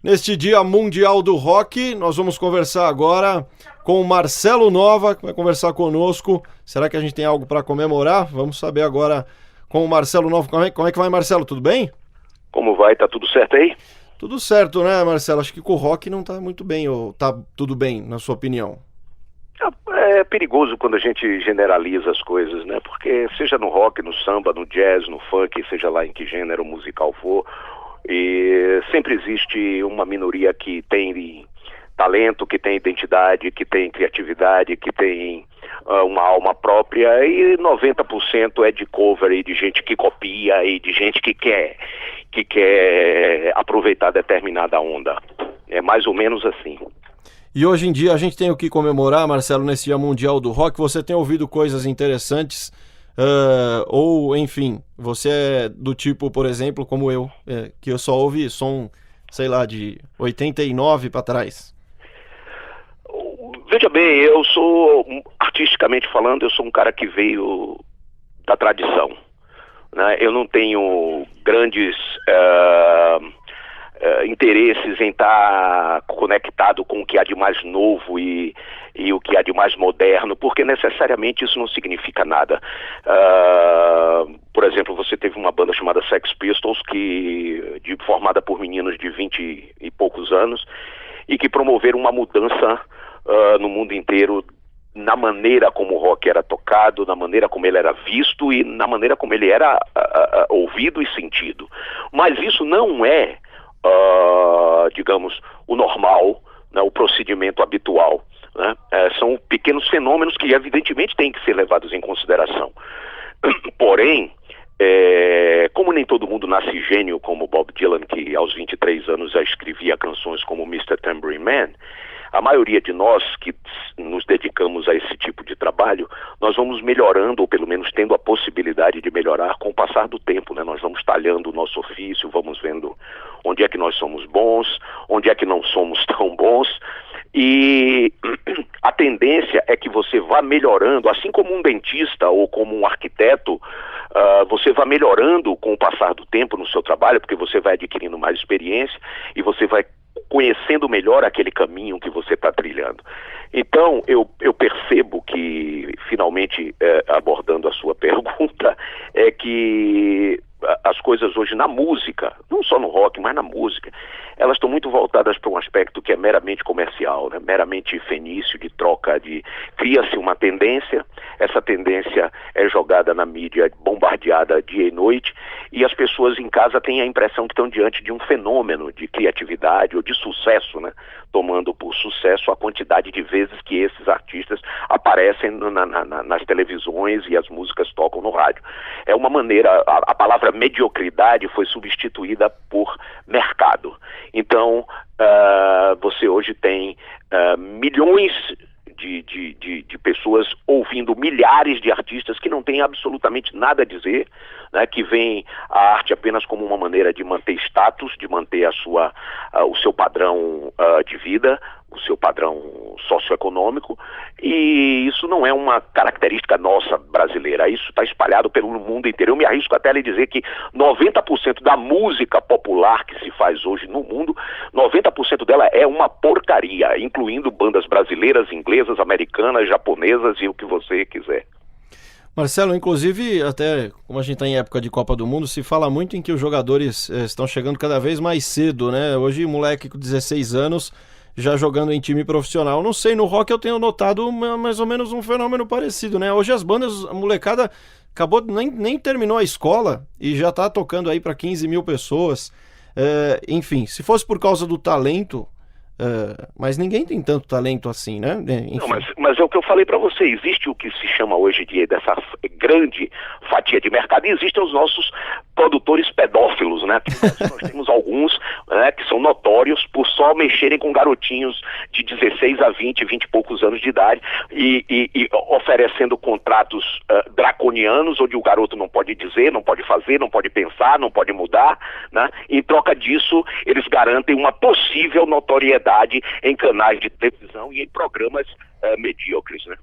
Neste Dia Mundial do Rock, nós vamos conversar agora com o Marcelo Nova, que vai conversar conosco. Será que a gente tem algo para comemorar? Vamos saber agora com o Marcelo Nova. Como é que vai, Marcelo? Tudo bem? Como vai? Tá tudo certo aí? Tudo certo, né, Marcelo? Acho que com o rock não tá muito bem, ou tá tudo bem, na sua opinião? É perigoso quando a gente generaliza as coisas, né? Porque seja no rock, no samba, no jazz, no funk, seja lá em que gênero musical for, e sempre existe uma minoria que tem talento, que tem identidade, que tem criatividade, que tem uma alma própria, e 90% é de cover e de gente que copia e de gente que quer aproveitar determinada onda. É mais ou menos assim. E hoje em dia a gente tem o que comemorar, Marcelo, nesse Dia Mundial do Rock. Você tem ouvido coisas interessantes, ou enfim, você é do tipo, por exemplo, como eu, que eu só ouvi som, sei lá, de 89 para trás. Veja bem, eu sou, artisticamente falando, eu sou um cara que veio da tradição, né? Eu não tenho grandes interesses em estar conectado com o que há de mais novo e o que há de mais moderno, porque necessariamente isso não significa nada. Por exemplo, você teve uma banda chamada Sex Pistols, formada por meninos de 20 e poucos anos, e que promoveram uma mudança no mundo inteiro, na maneira como o rock era tocado, na maneira como ele era visto e na maneira como ele era ouvido e sentido. Mas isso não é, digamos, o normal, né, o procedimento habitual, né? São pequenos fenômenos que evidentemente têm que ser levados em consideração. Porém, como nem todo mundo nasce gênio como Bob Dylan, que aos 23 anos já escrevia canções como Mr. Tambourine Man, a maioria de nós que nos dedicamos a esse tipo de trabalho, nós vamos melhorando, ou pelo menos tendo a possibilidade de melhorar com o passar do tempo, né? Nós vamos talhando o nosso ofício, vamos vendo onde é que nós somos bons, onde é que não somos tão bons, e a tendência é que você vá melhorando, assim como um dentista ou como um arquiteto, você vai melhorando com o passar do tempo no seu trabalho, porque você vai adquirindo mais experiência e você vai conhecendo melhor aquele caminho que você está trilhando. Então, eu percebo que, finalmente, abordando a sua pergunta, é que as coisas hoje na música, não só no rock, mas na música, elas estão muito voltadas para um aspecto que é meramente comercial, né? Meramente fenício, de troca, cria-se uma tendência, essa tendência é jogada na mídia, bombardeada dia e noite, e as pessoas em casa têm a impressão que estão diante de um fenômeno de criatividade ou de sucesso, né? Tomando por sucesso a quantidade de vezes que esses artistas aparecem nas televisões e as músicas tocam no rádio. É uma maneira, a palavra mediocridade foi substituída por mercado. Então, você hoje tem milhões de pessoas ouvindo milhares de artistas que não têm absolutamente nada a dizer, né, que veem a arte apenas como uma maneira de manter status, de manter o seu padrão de vida, o seu padrão socioeconômico, e isso não é uma característica nossa brasileira, isso está espalhado pelo mundo inteiro. Eu me arrisco até a lhe dizer que 90% da música popular que se faz hoje no mundo, 90% dela é uma porcaria, incluindo bandas brasileiras, inglesas, americanas, japonesas e o que você quiser. Marcelo, inclusive, até como a gente está em época de Copa do Mundo, se fala muito em que os jogadores estão chegando cada vez mais cedo, né? Hoje, moleque com 16 anos já jogando em time profissional. Não sei, no rock eu tenho notado mais ou menos um fenômeno parecido, né? Hoje as bandas, a molecada acabou, nem terminou a escola e já tá tocando aí para 15 mil pessoas. Enfim, se fosse por causa do talento, mas ninguém tem tanto talento assim, né? Não, mas é o que eu falei para você, existe o que se chama hoje dessa grande fatia de mercado, e existem os nossos produtores pedófilos, né? Nós temos alguns, né, que são notórios por só mexerem com garotinhos de 16 a 20 e poucos anos de idade e oferecendo contratos draconianos, onde o garoto não pode dizer, não pode fazer, não pode pensar, não pode mudar, né? Em troca disso, eles garantem uma possível notoriedade em canais de televisão e em programas medíocres, né?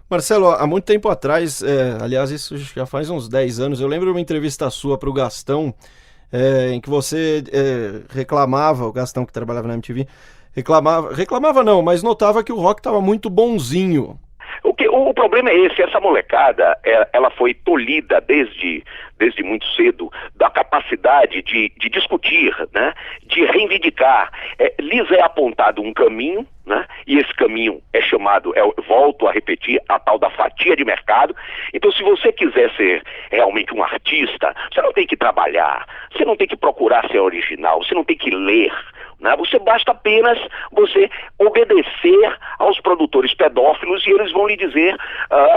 Marcelo, há muito tempo atrás, aliás, isso já faz uns 10 anos, eu lembro de uma entrevista sua para o Gastão, em que você reclamava, o Gastão que trabalhava na MTV, reclamava não, mas notava que o rock estava muito bonzinho. O problema é esse, essa molecada, ela foi tolhida desde muito cedo da capacidade de discutir, né, de reivindicar. Lhes é apontado um caminho, né, e esse caminho é chamado, volto a repetir, a tal da fatia de mercado. Então, se você quiser ser realmente um artista, você não tem que trabalhar, você não tem que procurar ser original, você não tem que ler, né? Você basta apenas você obedecer aos produtores pedófilos e eles vão lhe dizer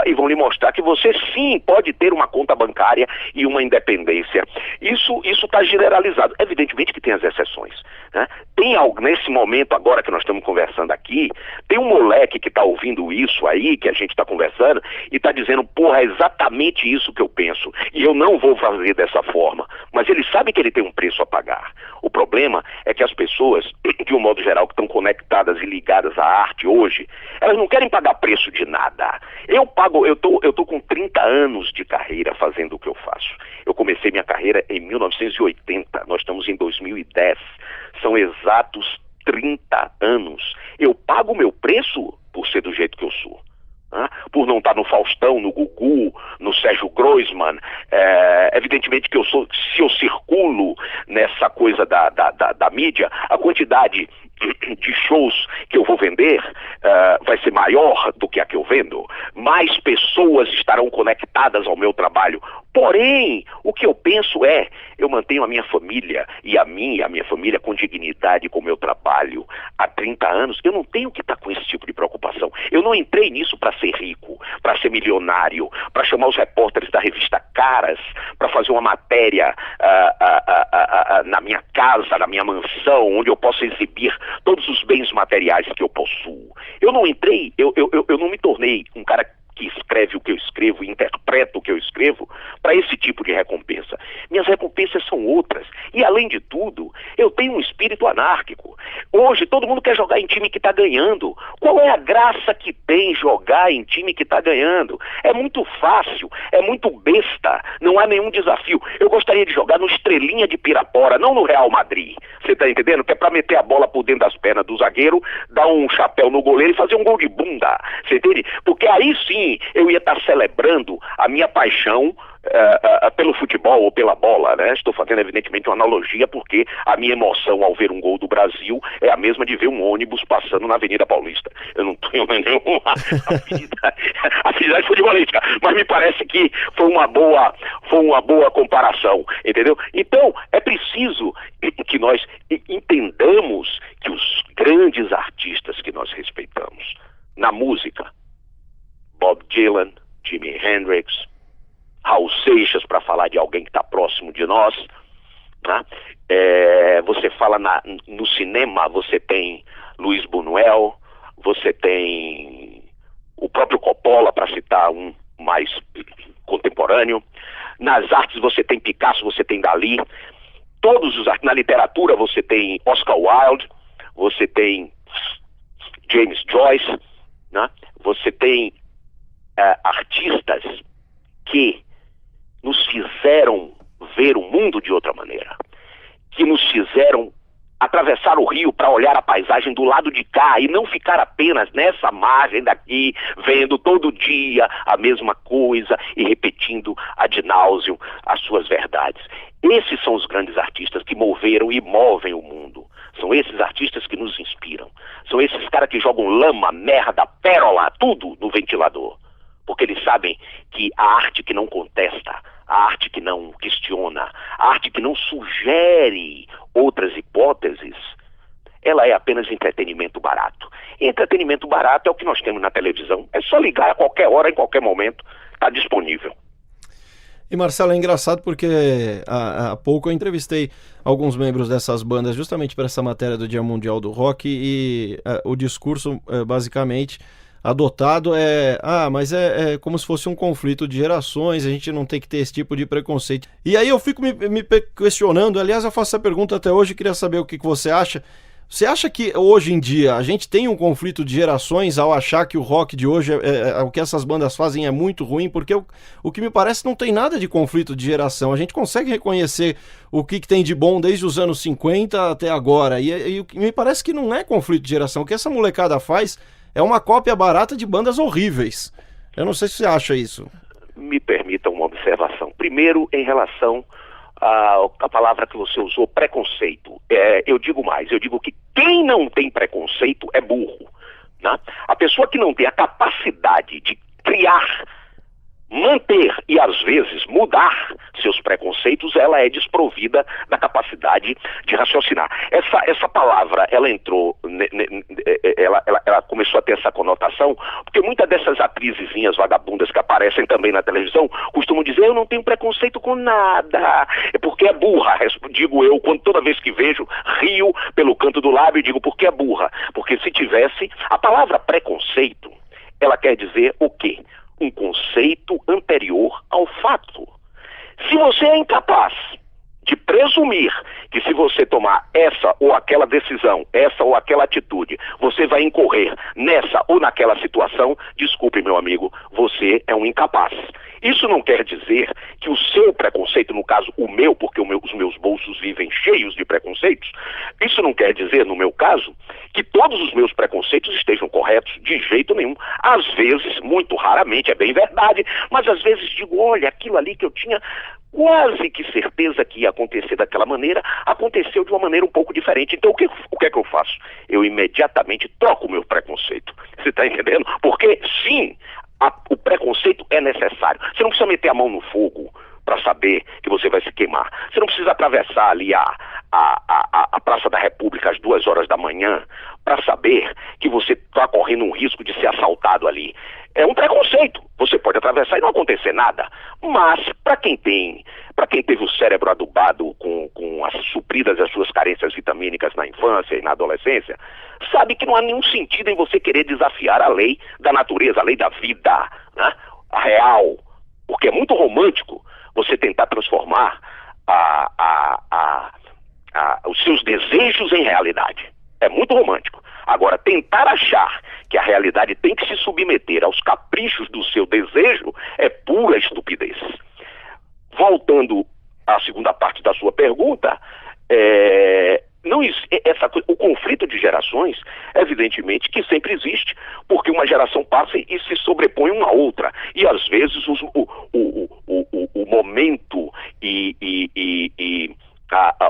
e vão lhe mostrar que você sim pode ter uma conta bancária e uma independência. Isso está generalizado. Evidentemente que tem as exceções, né? Tem algo nesse momento agora que nós estamos conversando aqui, tem um moleque que está ouvindo isso aí, que a gente está conversando, e está dizendo, porra, é exatamente isso que eu penso, e eu não vou fazer dessa forma. Mas ele sabe que ele tem um preço a pagar. O problema é que as pessoas, de um modo geral, que estão conectadas e ligadas à arte hoje, elas não querem pagar preço de nada. Eu tô com 30 anos de carreira fazendo o que eu faço. Eu comecei minha carreira em 1980, nós estamos em 2010. São exatos 30 anos. Eu pago o meu preço por ser do jeito que eu sou. Por não estar no Faustão, no Gugu, no Sérgio Groisman. Evidentemente que se eu circulo nessa coisa da mídia, a quantidade de shows que eu vou vender vai ser maior do que a que eu vendo. Mais pessoas estarão conectadas ao meu trabalho. Porém, o que eu penso eu mantenho a minha família e a minha família com dignidade com o meu trabalho há 30 anos. Eu não tenho que estar com esse tipo de preocupação. Eu não entrei nisso para ser rico, para ser milionário, para chamar os repórteres da revista Caras, para fazer uma matéria na minha casa, na minha mansão, onde eu possa exibir todos os bens materiais que eu possuo. Eu não entrei, eu não me tornei um cara que escreve o que eu escrevo e interpreta o que eu escrevo para esse tipo de recompensa. Minhas recompensas são outras. E, além de tudo, eu tenho um espírito anárquico. Hoje, todo mundo quer jogar em time que está ganhando. Qual é a graça que tem jogar em time que está ganhando? É muito fácil, é muito besta, não há nenhum desafio. Eu gostaria de jogar no Estrelinha de Pirapora, não no Real Madrid. Você está entendendo? Que é para meter a bola por dentro das pernas do zagueiro, dar um chapéu no goleiro e fazer um gol de bunda. Você entende? Porque aí sim eu ia estar celebrando a minha paixão pelo futebol ou pela bola, né? Estou fazendo evidentemente uma analogia porque a minha emoção ao ver um gol do Brasil é a mesma de ver um ônibus passando na Avenida Paulista. Eu não tenho nenhuma afinidade futebolística, mas me parece que foi uma boa comparação, entendeu? Então, é preciso que nós entendamos que os grandes artistas que nós respeitamos na música, Bob Dylan, Jimi Hendrix, Raul Seixas, para falar de alguém que está próximo de nós, né? Você fala no cinema, você tem Luiz Buñuel, você tem o próprio Coppola, para citar um mais contemporâneo. Nas artes você tem Picasso, você tem Dalí. Na literatura você tem Oscar Wilde, você tem James Joyce, né? Você tem artistas que nos fizeram ver o mundo de outra maneira, que nos fizeram atravessar o rio para olhar a paisagem do lado de cá e não ficar apenas nessa margem daqui, vendo todo dia a mesma coisa e repetindo ad nauseam as suas verdades. Esses são os grandes artistas que moveram e movem o mundo. São esses artistas que nos inspiram. São esses caras que jogam lama, merda, pérola, tudo no ventilador. Porque eles sabem que a arte que não contesta, a arte que não questiona, a arte que não sugere outras hipóteses, ela é apenas entretenimento barato. E entretenimento barato é o que nós temos na televisão. É só ligar a qualquer hora, em qualquer momento, está disponível. E Marcelo, é engraçado porque há pouco eu entrevistei alguns membros dessas bandas justamente para essa matéria do Dia Mundial do Rock e o discurso basicamente adotado mas é como se fosse um conflito de gerações, a gente não tem que ter esse tipo de preconceito. E aí eu fico me questionando, aliás eu faço essa pergunta até hoje, queria saber o que você acha. Você acha que hoje em dia a gente tem um conflito de gerações ao achar que o rock de hoje, o que essas bandas fazem é muito ruim? Porque o que me parece não tem nada de conflito de geração. A gente consegue reconhecer o que tem de bom desde os anos 50 até agora. E me parece que não é conflito de geração. O que essa molecada faz é uma cópia barata de bandas horríveis. Eu não sei se você acha isso. Me permita uma observação. Primeiro, em relação a palavra que você usou, preconceito. Eu digo mais, eu digo que quem não tem preconceito é burro, né? A pessoa que não tem a capacidade de criar, manter e às vezes mudar seus preconceitos, ela é desprovida da capacidade de raciocinar. Essa palavra, ela entrou, ela começou a ter essa conotação, porque muitas dessas atrizezinhas vagabundas que aparecem também na televisão costumam dizer: eu não tenho preconceito com nada, é porque é burra. Digo eu, quando toda vez que vejo, rio pelo canto do lábio e digo: porque é burra? Porque se tivesse, a palavra preconceito, ela quer dizer o quê? Um conceito anterior ao fato. Se você é incapaz de presumir que se você tomar essa ou aquela decisão, essa ou aquela atitude, você vai incorrer nessa ou naquela situação, desculpe, meu amigo, você é um incapaz. Isso não quer dizer que o seu preconceito, no caso o meu, porque os meus bolsos vivem cheios de preconceitos, isso não quer dizer, no meu caso, que todos os meus preconceitos estejam corretos, de jeito nenhum. Às vezes, muito raramente, é bem verdade, mas às vezes digo: olha, aquilo ali que eu tinha quase que certeza que ia acontecer daquela maneira, aconteceu de uma maneira um pouco diferente. Então o que é que eu faço? Eu imediatamente troco o meu preconceito. Você está entendendo? Porque sim, o preconceito é necessário. Você não precisa meter a mão no fogo para saber que você vai se queimar. Você não precisa atravessar ali a Praça da República às 2 horas da manhã para saber que você está correndo um risco de ser assaltado ali. É um preconceito. Você pode atravessar e não acontecer nada. Mas, para quem teve o cérebro adubado com as supridas as suas carências vitamínicas na infância e na adolescência, sabe que não há nenhum sentido em você querer desafiar a lei da natureza, a lei da vida, né? A real. Porque é muito romântico você tentar transformar os seus desejos em realidade. É muito romântico. Agora, tentar achar que a realidade tem que se submeter aos caprichos do seu desejo é pura estupidez. Voltando à segunda parte da sua pergunta, o conflito de gerações, evidentemente que sempre existe, porque uma geração passa e se sobrepõe uma à outra. E às vezes o momento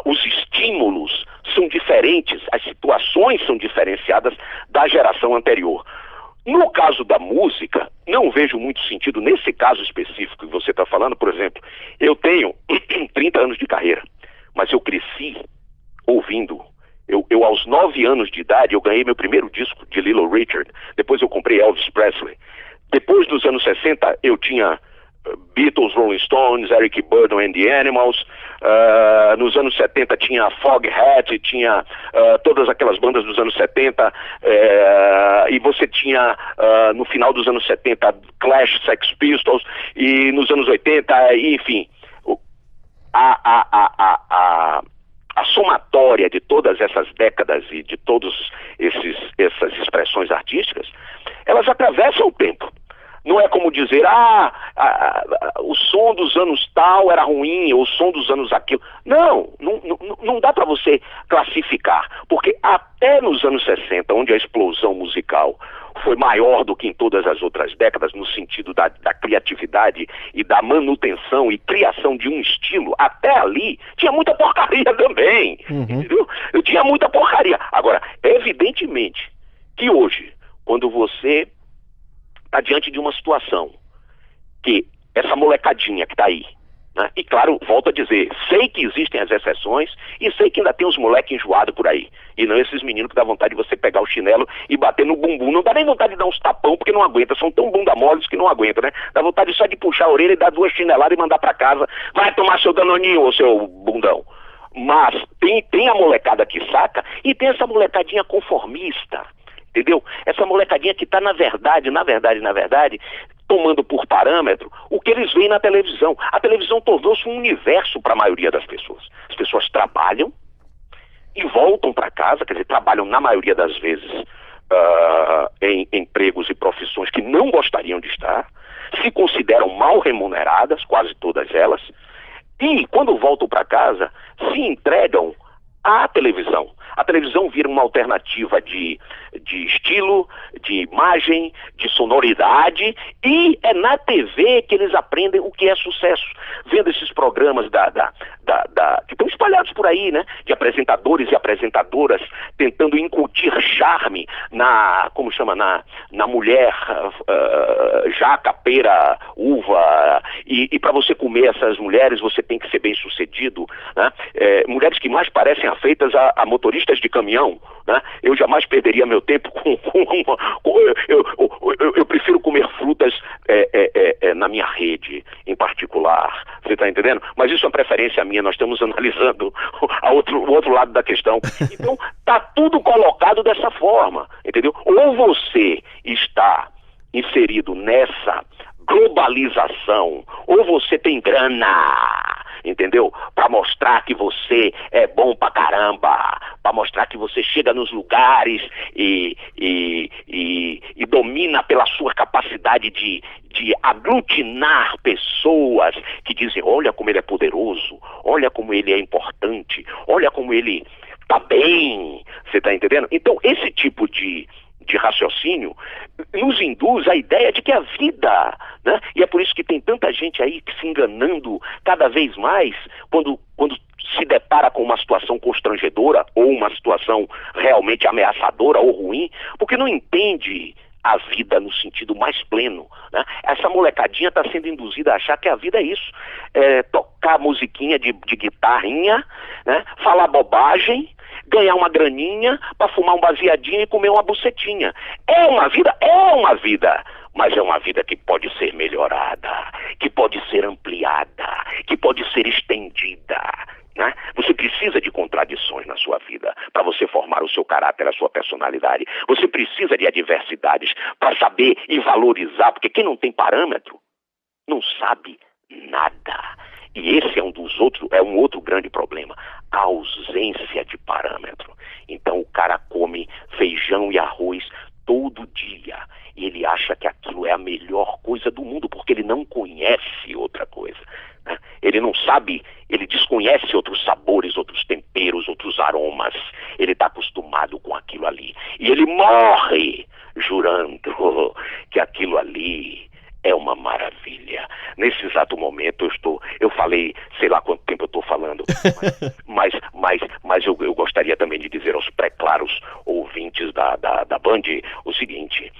os estímulos são diferentes, as situações são diferenciadas da geração anterior. No caso da música, não vejo muito sentido, nesse caso específico que você está falando. Por exemplo, eu tenho 30 anos de carreira, mas eu cresci ouvindo. Eu aos 9 anos de idade, eu ganhei meu primeiro disco de Little Richard, depois eu comprei Elvis Presley. Depois dos anos 60, eu tinha Beatles, Rolling Stones, Eric Burdon and the Animals. Nos anos 70 tinha Foghat, tinha todas aquelas bandas dos anos 70, e você tinha no final dos anos 70 Clash, Sex Pistols, e nos anos 80, enfim, a somatória de todas essas décadas e de todas essas expressões artísticas, elas atravessam o tempo. Não é como dizer: o som dos anos tal era ruim, ou o som dos anos aquilo. Não dá para você classificar, porque até nos anos 60, onde a explosão musical foi maior do que em todas as outras décadas, no sentido da criatividade e da manutenção e criação de um estilo, até ali tinha muita porcaria também, entendeu? Eu tinha muita porcaria. Agora, evidentemente que hoje, quando você está diante de uma situação que essa molecadinha que está aí, né? E claro, volto a dizer, sei que existem as exceções e sei que ainda tem uns moleques enjoados por aí, e não esses meninos que dá vontade de você pegar o chinelo e bater no bumbum. Não dá nem vontade de dar uns tapão porque não aguenta, são tão bunda moles que não aguenta, né? Dá vontade só de puxar a orelha e dar 2 chineladas e mandar para casa: vai tomar seu danoninho, ô seu bundão. Mas tem a molecada que saca, e tem essa molecadinha conformista, entendeu? Essa molecadinha que está na verdade, tomando por parâmetro o que eles veem na televisão. A televisão tornou-se um universo para a maioria das pessoas. As pessoas trabalham e voltam para casa, quer dizer, trabalham na maioria das vezes em empregos e profissões que não gostariam de estar, se consideram mal remuneradas, quase todas elas, e quando voltam para casa, se entregam à televisão. A televisão vira uma alternativa de estilo, de imagem, de sonoridade, e é na TV que eles aprendem o que é sucesso. Vendo esses programas que estão espalhados por aí, né? De apresentadores e apresentadoras tentando incutir charme na mulher jaca, pera, uva, e para você comer essas mulheres você tem que ser bem sucedido, né? Mulheres que mais parecem afeitas a motoristas de caminhão, né? Eu jamais perderia meu tempo eu prefiro comer frutas na minha rede, em particular, você está entendendo? Mas isso é uma preferência minha, nós estamos analisando o outro lado da questão. Então, está tudo colocado dessa forma, entendeu? Ou você está inserido nessa globalização, ou você tem grana, entendeu? Para mostrar que você é bom pra caramba, para mostrar que você chega nos lugares e domina pela sua capacidade de aglutinar pessoas que dizem, olha como ele é poderoso, olha como ele é importante, olha como ele tá bem, você tá entendendo? Então, esse tipo de raciocínio nos induz à ideia de que a vida, né? E é por isso que tem tanta gente aí que se enganando cada vez mais quando se depara com uma situação constrangedora ou uma situação realmente ameaçadora ou ruim, porque não entende a vida no sentido mais pleno, né? Essa molecadinha está sendo induzida a achar que a vida é isso, tocar musiquinha de guitarrinha, né? Falar bobagem, ganhar uma graninha para fumar um baseadinho e comer uma bucetinha. É uma vida, mas é uma vida que pode ser melhorada, que pode ser ampliada, que pode ser estendida, né? Você precisa de contradições na sua vida para você formar o seu caráter, a sua personalidade. Você precisa de adversidades para saber e valorizar, porque quem não tem parâmetro não sabe nada. E esse é um outro grande problema, a ausência de parâmetro. Então o cara come feijão e arroz todo dia e ele acha que aquilo é a melhor coisa do mundo, porque ele não conhece outra coisa, né? Ele não sabe, ele desconhece outros sabores, outros temperos, outros aromas. Ele está acostumado com aquilo ali. E ele morre jurando que aquilo ali é uma maravilha. Nesse exato momento eu falei, sei lá quanto tempo eu estou falando, mas eu gostaria também de dizer aos pré-claros ouvintes da Band o seguinte,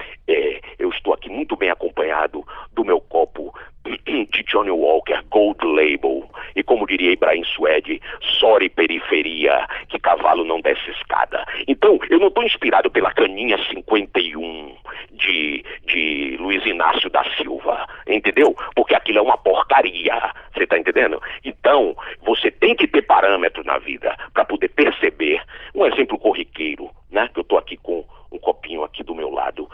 eu estou aqui muito bem acompanhado do meu copo de Johnny Walker Gold Label, e como diria Ibrahim Suede, sorry periferia, que cavalo não desce escada. Então, eu não estou inspirado pela caninha 51 de Luiz Inácio da Silva, entendeu? Porque aquilo é uma porcaria, você está entendendo? Então, você tem que ter parâmetro na vida para poder perceber. Um exemplo corriqueiro, né? Que eu estou aqui com um copinho aqui do meu lado,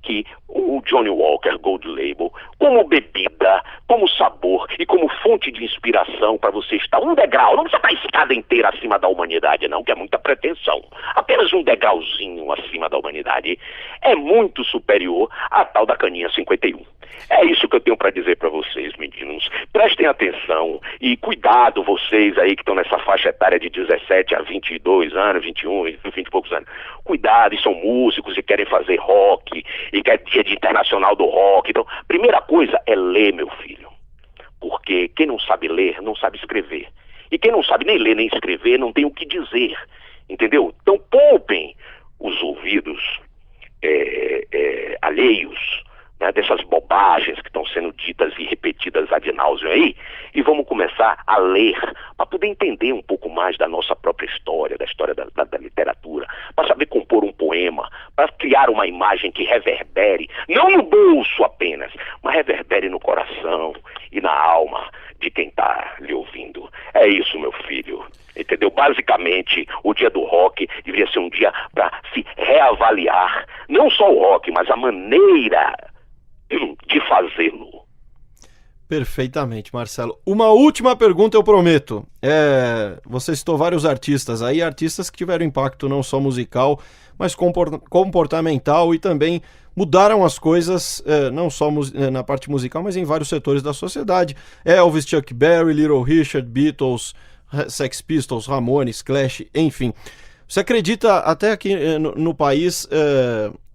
que o Johnny Walker Gold Label, como bebida, como sabor e como fonte de inspiração para você estar um degrau, não precisa estar a escada inteira acima da humanidade não, que é muita pretensão, apenas um degrauzinho acima da humanidade, é muito superior à tal da caninha 51. É isso que eu tenho para dizer para vocês, meninos. Prestem atenção e cuidado, vocês aí que estão nessa faixa etária de 17 a 22 anos, 21, 20 e poucos anos. Cuidado, e são músicos e querem fazer rock, e quer dia de internacional do rock. Então, primeira coisa é ler, meu filho. Porque quem não sabe ler, não sabe escrever. E quem não sabe nem ler nem escrever, não tem o que dizer. Entendeu? Então, poupem os ouvidos alheios, né, dessas bobagens que estão sendo ditas e repetidas ad nauseam aí, e vamos começar a ler, para poder entender um pouco mais da nossa própria história, da história da literatura, para saber compor um poema, para criar uma imagem que reverbere, não no bolso apenas, mas reverbere no coração e na alma de quem está lhe ouvindo. É isso, meu filho. Entendeu? Basicamente, o dia do rock deveria ser um dia para se reavaliar, não só o rock, mas a maneira de fazê-lo. Perfeitamente, Marcelo. Uma última pergunta, eu prometo. Você citou vários artistas aí, artistas que tiveram impacto não só musical, mas comportamental e também mudaram as coisas, não só na parte musical, mas em vários setores da sociedade. Elvis, Chuck Berry, Little Richard, Beatles, Sex Pistols, Ramones, Clash, enfim. Você acredita até aqui no país,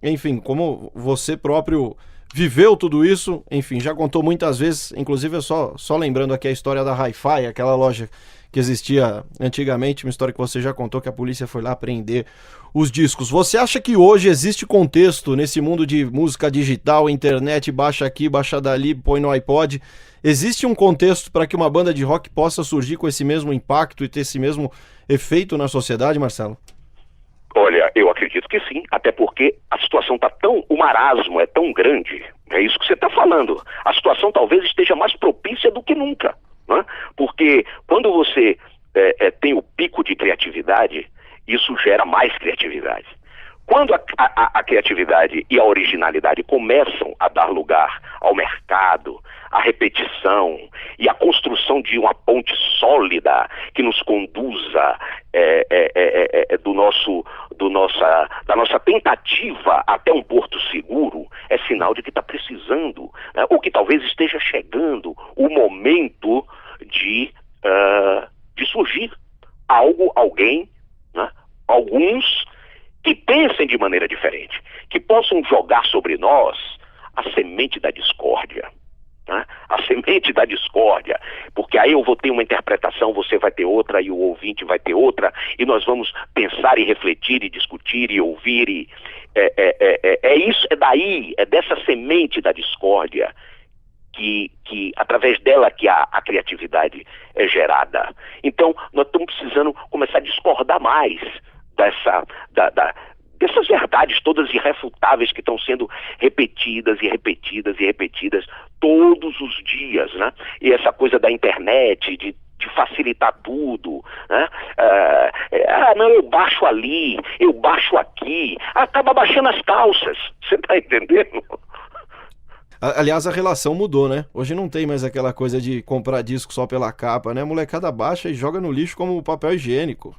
enfim, como você próprio viveu tudo isso, enfim, já contou muitas vezes, inclusive só lembrando aqui a história da Hi-Fi, aquela loja que existia antigamente, uma história que você já contou, que a polícia foi lá prender os discos. Você acha que hoje existe contexto nesse mundo de música digital, internet, baixa aqui, baixa dali, põe no iPod? Existe um contexto para que uma banda de rock possa surgir com esse mesmo impacto e ter esse mesmo efeito na sociedade, Marcelo? Olha, eu acredito que sim, até porque a situação o marasmo é tão grande, é isso que você está falando. A situação talvez esteja mais propícia do que nunca, né? Porque quando você tem o pico de criatividade, isso gera mais criatividade. Quando a criatividade e a originalidade começam a dar lugar ao mercado, à repetição e à construção de uma ponte sólida que nos conduza da nossa tentativa até um porto seguro, é sinal de que está precisando, né? Ou que talvez esteja chegando o momento de surgir alguém, né? Alguns que pensem de maneira diferente, que possam jogar sobre nós a semente da discórdia, né? A semente da discórdia, porque aí eu vou ter uma interpretação, você vai ter outra e o ouvinte vai ter outra, e nós vamos pensar e refletir e discutir e ouvir é dessa semente da discórdia que através dela que a criatividade é gerada. Então nós estamos precisando começar a discordar mais dessas verdades todas irrefutáveis que estão sendo repetidas todos os dias, né? E essa coisa da internet, de facilitar tudo, né? Não, eu baixo ali, eu baixo aqui, acaba baixando as calças, você tá entendendo? Aliás, a relação mudou, né? Hoje não tem mais aquela coisa de comprar disco só pela capa, né? A molecada baixa e joga no lixo como papel higiênico.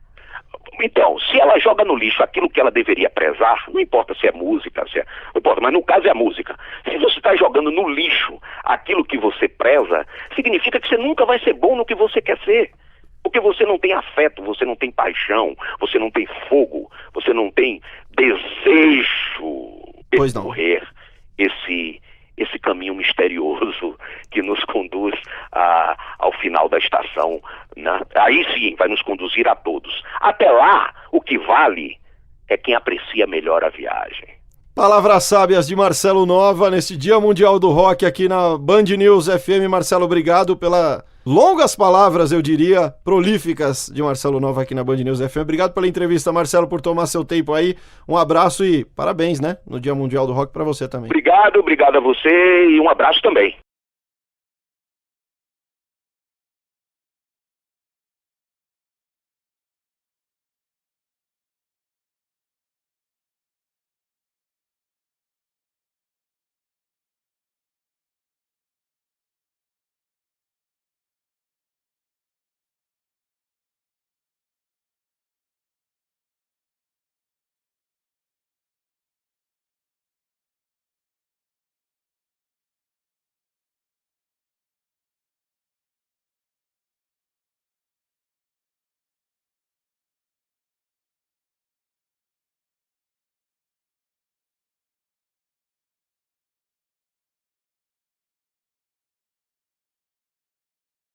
Então, se ela joga no lixo aquilo que ela deveria prezar, não importa se é música, não importa, mas no caso é a música. Se você está jogando no lixo aquilo que você preza, significa que você nunca vai ser bom no que você quer ser. Porque você não tem afeto, você não tem paixão, você não tem fogo, você não tem desejo de percorrer esse caminho misterioso que nos conduz ao final da estação, né? Aí sim, vai nos conduzir a todos. Até lá, o que vale é quem aprecia melhor a viagem. Palavras sábias de Marcelo Nova nesse Dia Mundial do Rock aqui na Band News FM. Marcelo, obrigado pelas longas palavras, eu diria, prolíficas de Marcelo Nova aqui na Band News FM. Obrigado pela entrevista, Marcelo, por tomar seu tempo aí. Um abraço e parabéns, né? No Dia Mundial do Rock para você também. Obrigado a você e um abraço também.